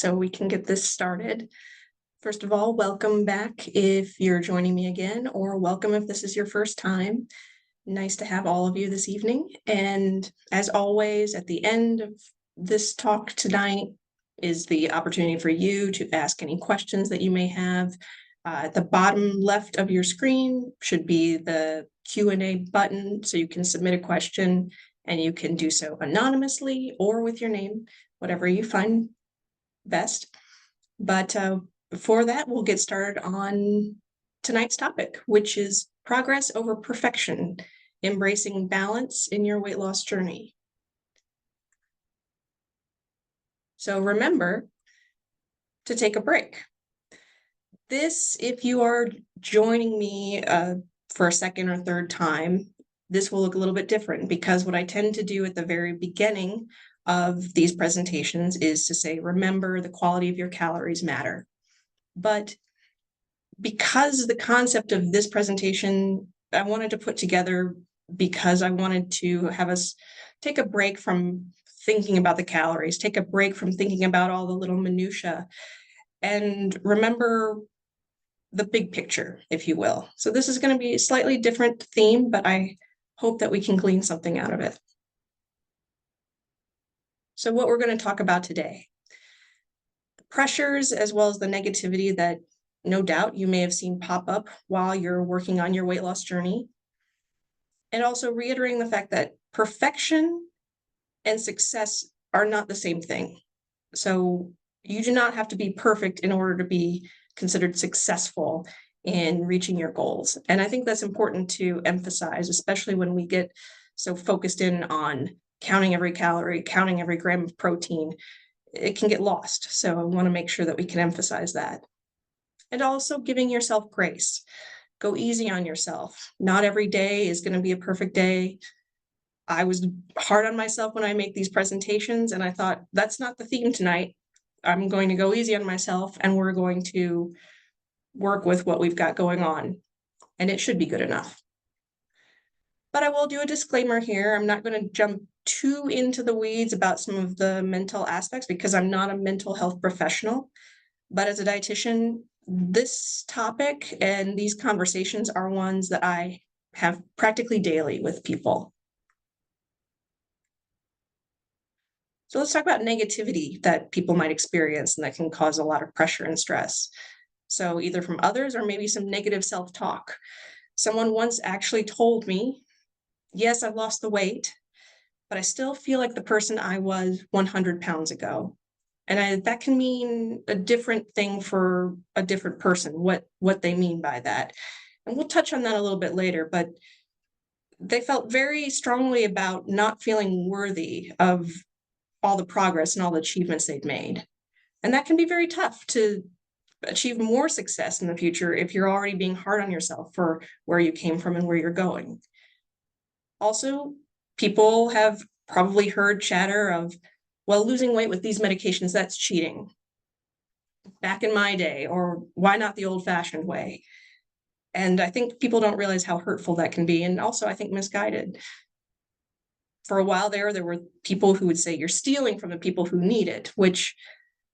So we can get this started. First of all, welcome back if you're joining me again, or welcome if this is your first time. Nice to have all of you this evening. And as always, at the end of this talk tonight is the opportunity for you to ask any questions that you may have. At the bottom left of your screen should be the Q&A button, so you can submit a question, and you can do so anonymously or with your name, whatever you find best. But before that, we'll get started on tonight's topic, which is progress over perfection, embracing balance in your weight loss journey. So remember to take a break. This, if you are joining me for a second or third time, this will look a little bit different, because what I tend to do at the very beginning of these presentations is to say, remember, the quality of your calories matter. But because the concept of this presentation, I wanted to put together because I wanted to have us take a break from thinking about the calories, take a break from thinking about all the little minutiae, and remember the big picture, if you will. So this is going to be a slightly different theme, but I hope that we can glean something out of it. So what we're going to talk about today, pressures as well as the negativity that no doubt you may have seen pop up while you're working on your weight loss journey. And also reiterating the fact that perfection and success are not the same thing. So you do not have to be perfect in order to be considered successful in reaching your goals. And I think that's important to emphasize, especially when we get so focused in on counting every calorie, counting every gram of protein. It can get lost. So I want to make sure that we can emphasize that. And also giving yourself grace. Go easy on yourself. Not every day is going to be a perfect day. I was hard on myself when I make these presentations, and I thought, that's not the theme tonight. I'm going to go easy on myself, and we're going to work with what we've got going on, and it should be good enough. But I will do a disclaimer here. I'm not going to jump too into the weeds about some of the mental aspects, because I'm not a mental health professional. But as a dietitian, this topic and these conversations are ones that I have practically daily with people. So let's talk about negativity that people might experience and that can cause a lot of pressure and stress. So either from others or maybe some negative self-talk. Someone once actually told me, yes, I've lost the weight, but I still feel like the person I was 100 pounds ago. And that can mean a different thing for a different person, what they mean by that. And we'll touch on that a little bit later, but they felt very strongly about not feeling worthy of all the progress and all the achievements they'd made. And that can be very tough to achieve more success in the future if you're already being hard on yourself for where you came from and where you're going. Also, people have probably heard chatter of, well, losing weight with these medications, that's cheating. Back in my day, or why not the old-fashioned way? And I think people don't realize how hurtful that can be, and also I think misguided. For a while there were people who would say you're stealing from the people who need it, which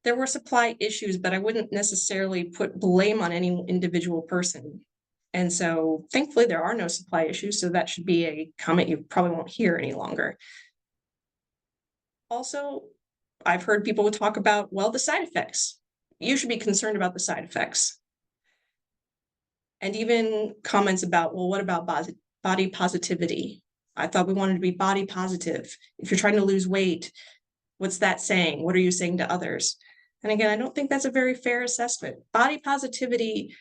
there were supply issues, but I wouldn't necessarily put blame on any individual person. And so thankfully there are no supply issues, so that should be a comment you probably won't hear any longer. Also, I've heard people talk about, well, the side effects. You should be concerned about the side effects. And even comments about, well, what about body positivity? I thought we wanted to be body positive. If you're trying to lose weight, what's that saying? What are you saying to others? And again, I don't think that's a very fair assessment. Body positivity,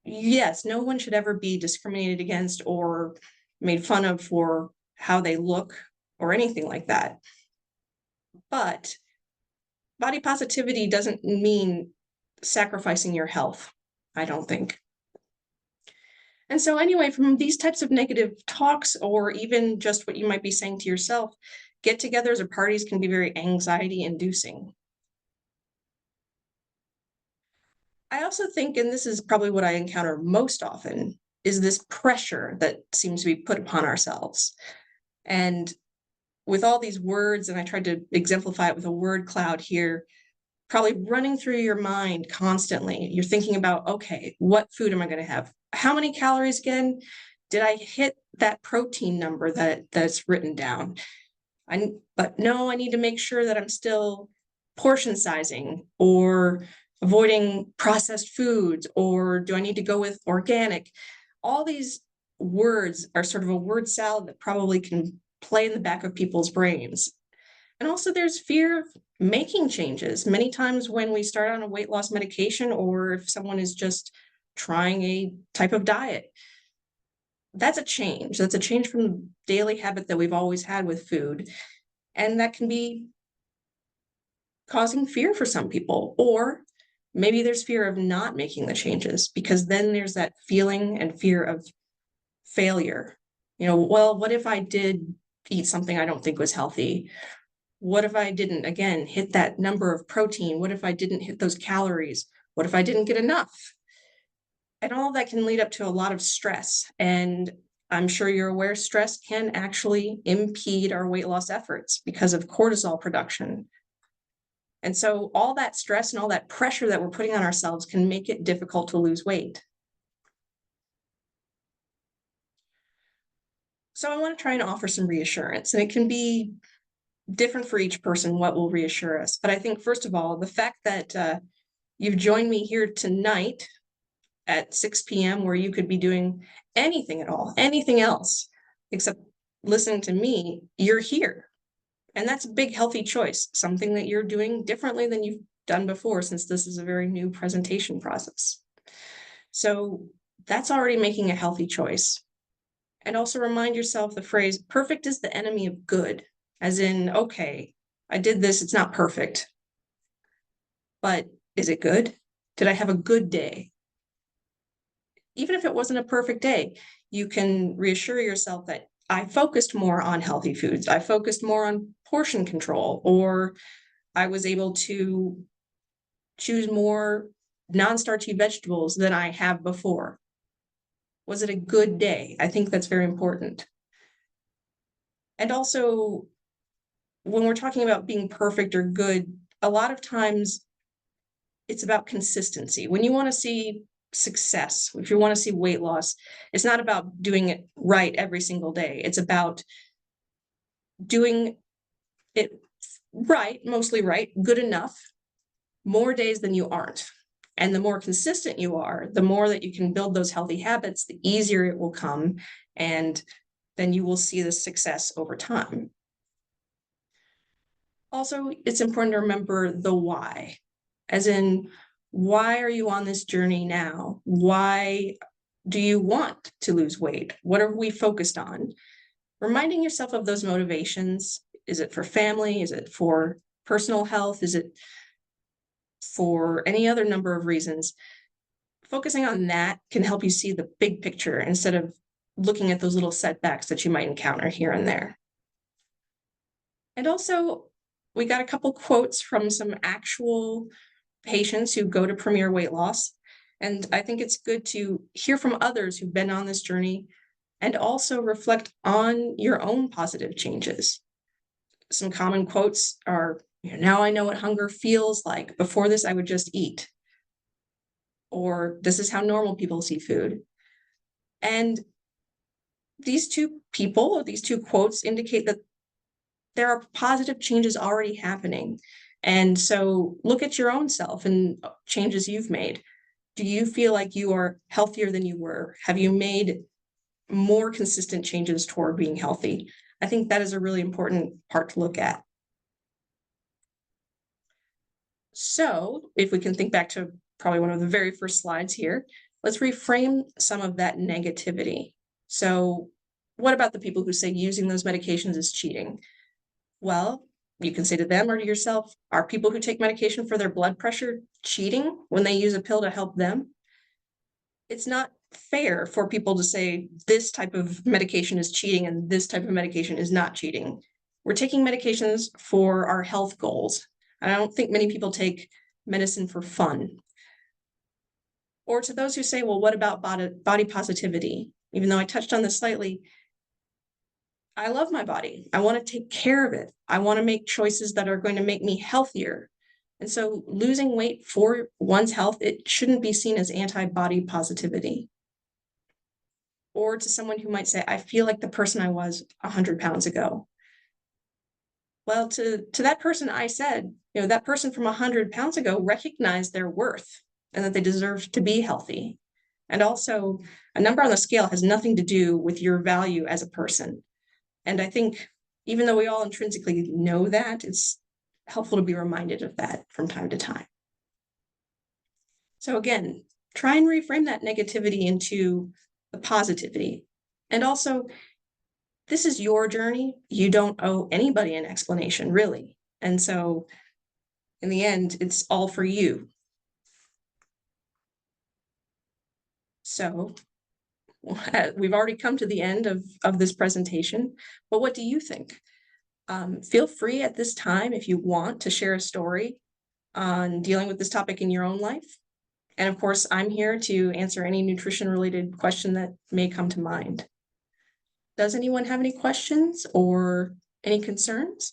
yes, no one should ever be discriminated against or made fun of for how they look or anything like that. But body positivity doesn't mean sacrificing your health, I don't think. And so anyway, from these types of negative talks, or even just what you might be saying to yourself, get-togethers or parties can be very anxiety-inducing. I also think, and this is probably what I encounter most often, is this pressure that seems to be put upon ourselves. And with all these words, and I tried to exemplify it with a word cloud here, probably running through your mind constantly. You're thinking about, okay, what food am I going to have? How many calories again? Did I hit that protein number that's written down? But no, I need to make sure that I'm still portion sizing or avoiding processed foods, or do I need to go with organic? All these words are sort of a word salad that probably can play in the back of people's brains. And also there's fear of making changes. Many times when we start on a weight loss medication, or if someone is just trying a type of diet, that's a change. That's a change from the daily habit that we've always had with food. And that can be causing fear for some people. Or maybe there's fear of not making the changes, because then there's that feeling and fear of failure. Well, what if I did eat something I don't think was healthy? What if I didn't, again, hit that number of protein? What if I didn't hit those calories? What if I didn't get enough? And all of that can lead up to a lot of stress. And I'm sure you're aware stress can actually impede our weight loss efforts because of cortisol production. And so all that stress and all that pressure that we're putting on ourselves can make it difficult to lose weight. So I want to try and offer some reassurance, and it can be different for each person what will reassure us. But I think, first of all, the fact that you've joined me here tonight at 6 p.m., where you could be doing anything at all, anything else except listening to me, you're here. And that's a big, healthy choice, something that you're doing differently than you've done before, since this is a very new presentation process. So that's already making a healthy choice. And also remind yourself the phrase, perfect is the enemy of good, as in, okay, I did this, it's not perfect, but is it good? Did I have a good day? Even if it wasn't a perfect day, you can reassure yourself that I focused more on healthy foods. I focused more on portion control, or I was able to choose more non-starchy vegetables than I have before. Was it a good day? I think that's very important. And also, when we're talking about being perfect or good, a lot of times it's about consistency. When you want to see success, if you want to see weight loss, it's not about doing it right every single day. It's about doing it right, mostly right, good enough, more days than you aren't. And the more consistent you are, the more that you can build those healthy habits, the easier it will come. And then you will see the success over time. Also, it's important to remember the why, as in, why are you on this journey now? Why do you want to lose weight? What are we focused on? Reminding yourself of those motivations. Is it for family? Is it for personal health? Is it for any other number of reasons? Focusing on that can help you see the big picture instead of looking at those little setbacks that you might encounter here and there. And also, we got a couple quotes from some actual patients who go to Premier Weight Loss. And I think it's good to hear from others who've been on this journey and also reflect on your own positive changes. Some common quotes are, now I know what hunger feels like. Before this, I would just eat. Or this is how normal people see food. And these two people, or these two quotes, indicate that there are positive changes already happening. And so look at your own self and changes you've made. Do you feel like you are healthier than you were? Have you made more consistent changes toward being healthy? I think that is a really important part to look at. So if we can think back to probably one of the very first slides here, let's reframe some of that negativity. So what about the people who say using those medications is cheating? Well, you can say to them or to yourself, are people who take medication for their blood pressure cheating when they use a pill to help them? It's not fair for people to say this type of medication is cheating and this type of medication is not cheating. We're taking medications for our health goals. And I don't think many people take medicine for fun. Or to those who say, well, what about body positivity? Even though I touched on this slightly, I love my body. I want to take care of it. I want to make choices that are going to make me healthier. And so losing weight for one's health, it shouldn't be seen as anti-body positivity. Or to someone who might say, I feel like the person I was 100 pounds ago. Well, to that person, I said, that person from 100 pounds ago recognized their worth and that they deserved to be healthy. And also, a number on the scale has nothing to do with your value as a person. And I think even though we all intrinsically know that, it's helpful to be reminded of that from time to time. So again, try and reframe that negativity into the positivity. And also, this is your journey. You don't owe anybody an explanation, really. And so in the end, it's all for you. So we've already come to the end of this presentation, but what do you think? Feel free at this time, if you want, to share a story on dealing with this topic in your own life. And of course, I'm here to answer any nutrition-related question that may come to mind. Does anyone have any questions or any concerns?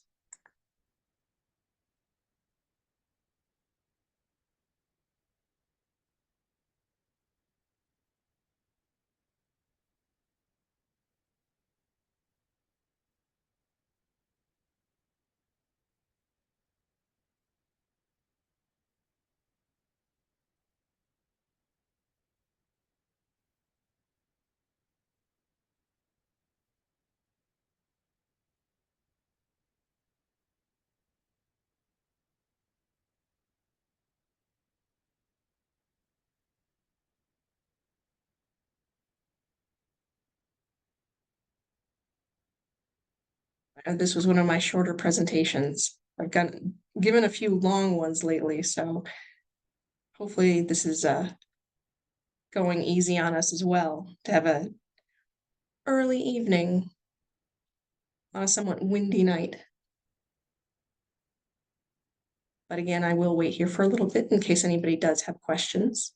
This was one of my shorter presentations. I've given a few long ones lately, so hopefully this is going easy on us as well to have a early evening on a somewhat windy night. But again, I will wait here for a little bit in case anybody does have questions.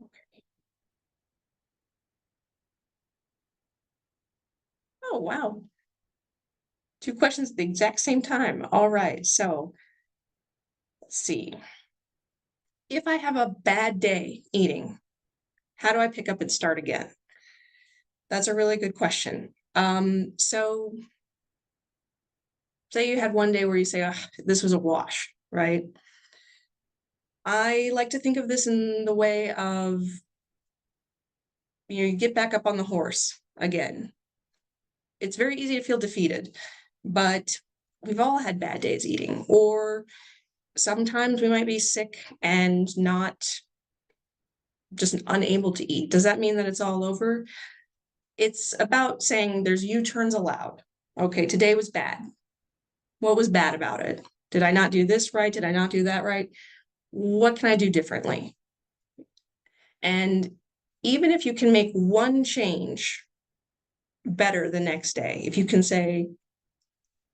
Okay. Oh, wow. 2 questions at the exact same time. All right, so let's see. If I have a bad day eating, how do I pick up and start again? That's a really good question. So say you had one day where you say, oh, this was a wash, right? I like to think of this in the way of, you get back up on the horse again. It's very easy to feel defeated, but we've all had bad days eating, or sometimes we might be sick and not just unable to eat. Does that mean that it's all over? It's about saying there's U-turns allowed. Okay, today was bad. What was bad about it? Did I not do this right? Did I not do that right? What can I do differently? And even if you can make one change better the next day, if you can say,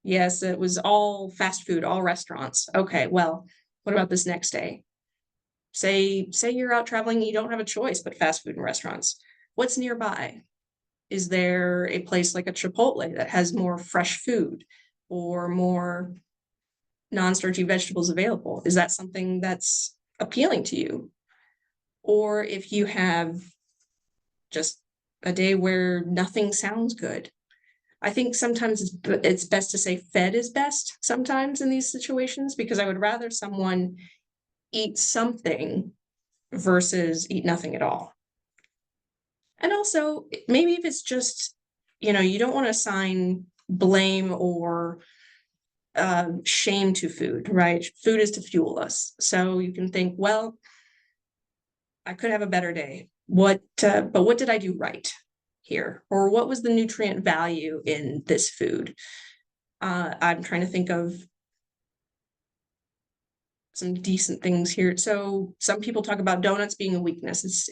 yes, it was all fast food, all restaurants. Okay, well, what about this next day? Say you're out traveling, you don't have a choice but fast food and restaurants. What's nearby? Is there a place like a Chipotle that has more fresh food or more non-starchy vegetables available? Is that something that's appealing to you? Or if you have just a day where nothing sounds good, I think sometimes it's best to say fed is best sometimes in these situations, because I would rather someone eat something versus eat nothing at all. And also, maybe if it's just, you don't want to assign blame or shame to food, right? Food is to fuel us. So you can think, well, I could have a better day. But what did I do right here? Or what was the nutrient value in this food? I'm trying to think of some decent things here. So some people talk about donuts being a weakness.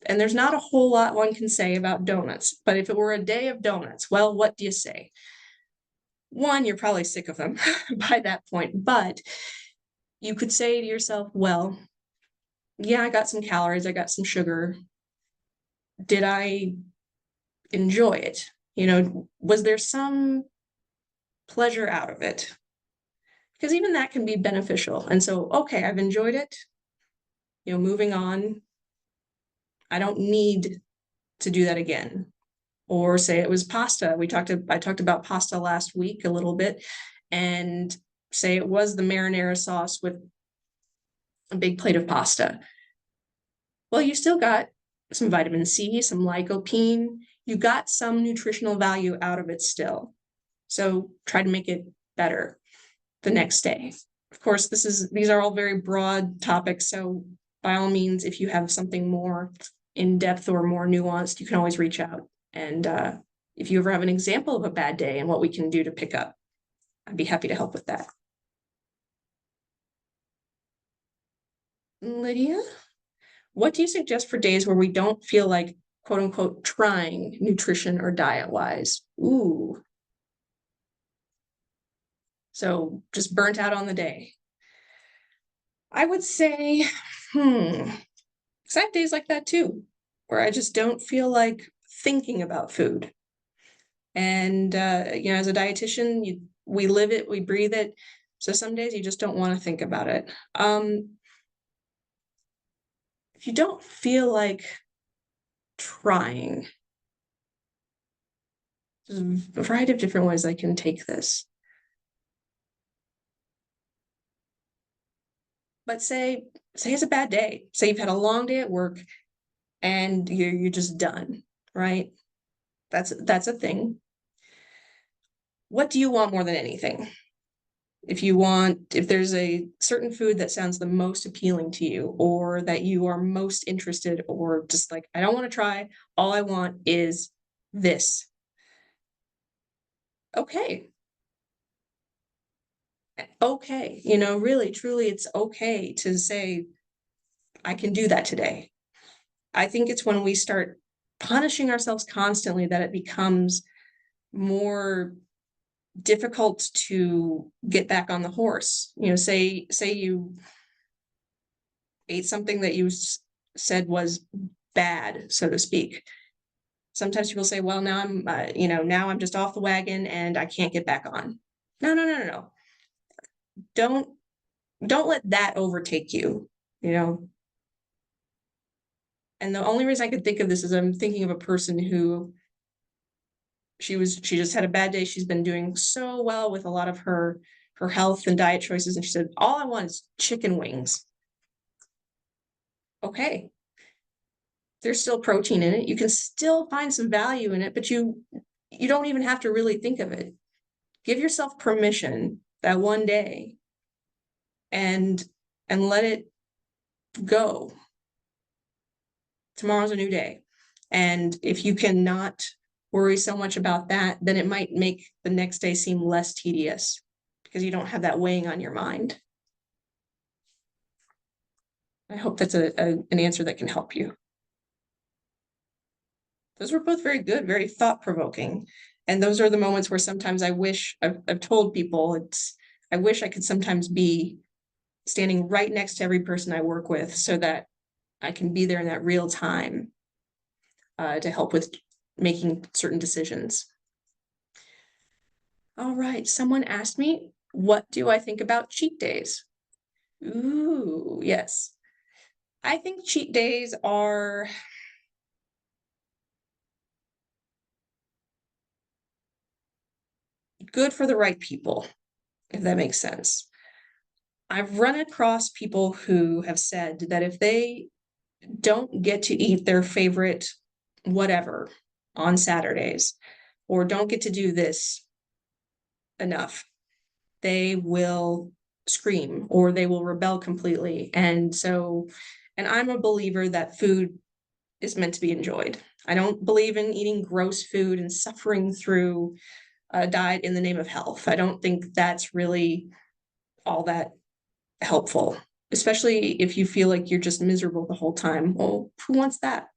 And there's not a whole lot one can say about donuts, but if it were a day of donuts, well, what do you say? One, you're probably sick of them by that point, but you could say to yourself, well, yeah, I got some calories, I got some sugar. Did I enjoy it? Was there some pleasure out of it? Because even that can be beneficial. And so, okay, I've enjoyed it. Moving on. I don't need to do that again. Or say it was pasta. I talked about pasta last week a little bit, and say it was the marinara sauce with a big plate of pasta. Well, you still got some vitamin C, some lycopene. You got some nutritional value out of it still. So try to make it better the next day. Of course, these are all very broad topics. So by all means, if you have something more in depth or more nuanced, you can always reach out. And if you ever have an example of a bad day and what we can do to pick up, I'd be happy to help with that. Lydia, what do you suggest for days where we don't feel like, quote unquote, trying nutrition or diet wise? Ooh. So just burnt out on the day. I would say, because I have days like that too, where I just don't feel like thinking about food. And, as a dietitian, we live it, we breathe it. So some days you just don't want to think about it. If you don't feel like trying, there's a variety of different ways I can take this. But say it's a bad day. Say you've had a long day at work and you're just done, right? That's a thing. What do you want more than anything? If there's a certain food that sounds the most appealing to you, or that you are most interested, or just like, I don't want to try, all I want is this. Okay. Okay. Really, truly, it's okay to say, I can do that today. I think it's when we start punishing ourselves constantly that it becomes more difficult to get back on the horse. Say you ate something that you said was bad, so to speak. Sometimes people say, well, now I'm just off the wagon and I can't get back on. No. Don't let that overtake you. And the only reason I could think of this is I'm thinking of a person who she just had a bad day. She's been doing so well with a lot of her health and diet choices. And she said, all I want is chicken wings. Okay. There's still protein in it. You can still find some value in it, but you don't even have to really think of it. Give yourself permission that one day and let it go. Tomorrow's a new day. And if you cannot worry so much about that, then it might make the next day seem less tedious because you don't have that weighing on your mind. I hope that's an answer that can help you. Those were both very good, very thought-provoking. And those are the moments where sometimes I wish, I've told people, I wish I could sometimes be standing right next to every person I work with so that I can be there in that real time to help with making certain decisions. All right, someone asked me, what do I think about cheat days? Ooh, yes. I think cheat days are good for the right people, if that makes sense. I've run across people who have said that if they don't get to eat their favorite whatever on Saturdays, or don't get to do this enough, they will scream or they will rebel completely. And I'm a believer that food is meant to be enjoyed. I don't believe in eating gross food and suffering through a diet in the name of health. I don't think that's really all that helpful, especially if you feel like you're just miserable the whole time. Well, who wants that?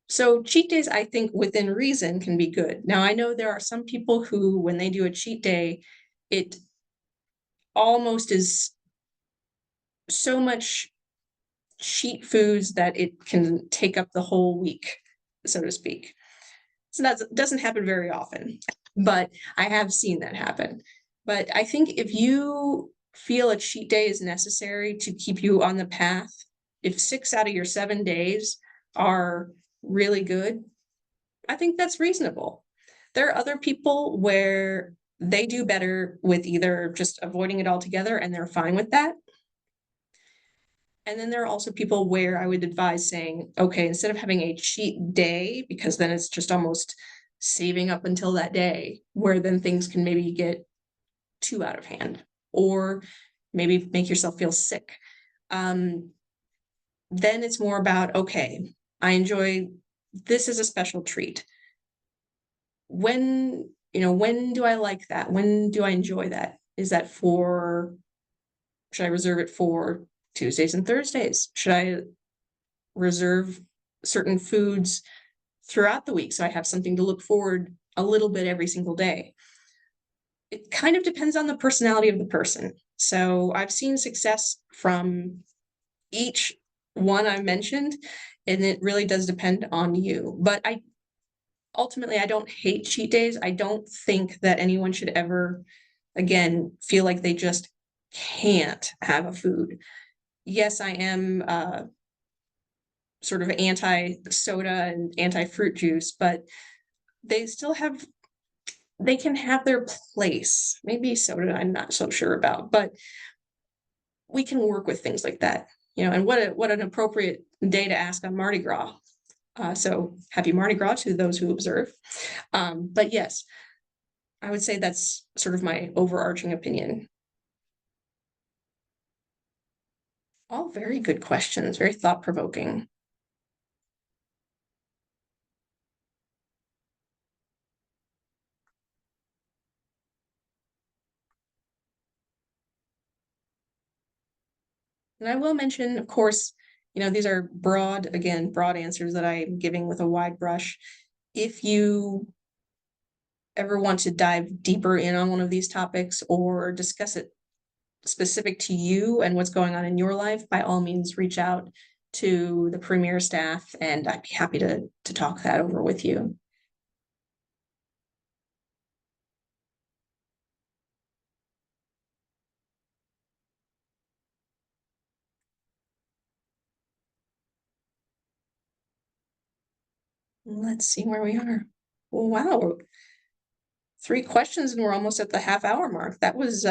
So cheat days, I think within reason, can be good. Now, I know there are some people who, when they do a cheat day, it almost is so much cheat foods that it can take up the whole week, so to speak. So that doesn't happen very often, but I have seen that happen. But I think if you feel a cheat day is necessary to keep you on the path, if 6 out of your 7 days are really good, I think that's reasonable. There are other people where they do better with either just avoiding it altogether and they're fine with that. And then there are also people where I would advise saying, okay, instead of having a cheat day, because then it's just almost saving up until that day, where then things can maybe get too out of hand or maybe make yourself feel sick. Then it's more about, okay, I enjoy this is a special treat. When do I like that? When do I enjoy that? Is that should I reserve it for Tuesdays and Thursdays? Should I reserve certain foods throughout the week so I have something to look forward a little bit every single day? It kind of depends on the personality of the person. So I've seen success from each one I mentioned, and it really does depend on you. But ultimately, I don't hate cheat days. I don't think that anyone should ever, again, feel like they just can't have a food. Yes, I am sort of anti-soda and anti-fruit juice, but they can have their place. Maybe soda, I'm not so sure about, but we can work with things like that, and what an appropriate day to ask on Mardi Gras. So happy Mardi Gras to those who observe. But yes, I would say that's sort of my overarching opinion. All very good questions, very thought-provoking. And I will mention, of course, these are broad answers that I'm giving with a wide brush. If you ever want to dive deeper in on one of these topics or discuss it specific to you and what's going on in your life, by all means, reach out to the Premier staff, and I'd be happy to talk that over with you. Let's see where we are. Wow. 3 questions and we're almost at the half-hour mark. That was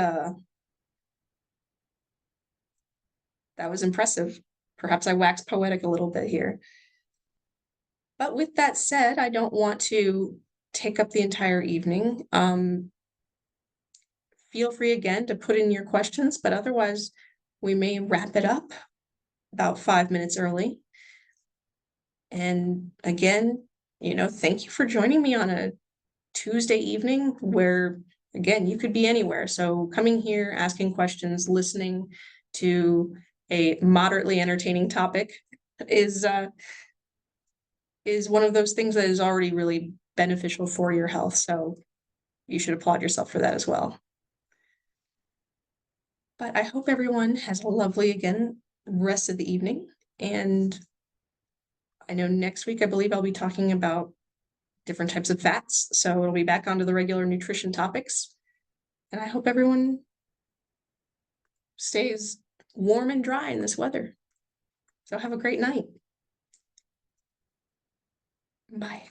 impressive. Perhaps I waxed poetic a little bit here. But with that said, I don't want to take up the entire evening. Feel free again to put in your questions, but otherwise we may wrap it up about 5 minutes early. And again, thank you for joining me on a Tuesday evening where, again, you could be anywhere. So coming here, asking questions, listening to a moderately entertaining topic is one of those things that is already really beneficial for your health. So you should applaud yourself for that as well. But I hope everyone has a lovely, again, rest of the evening. And I know next week, I believe I'll be talking about different types of fats. So it'll be back onto the regular nutrition topics. And I hope everyone stays warm and dry in this weather. So have a great night. Bye.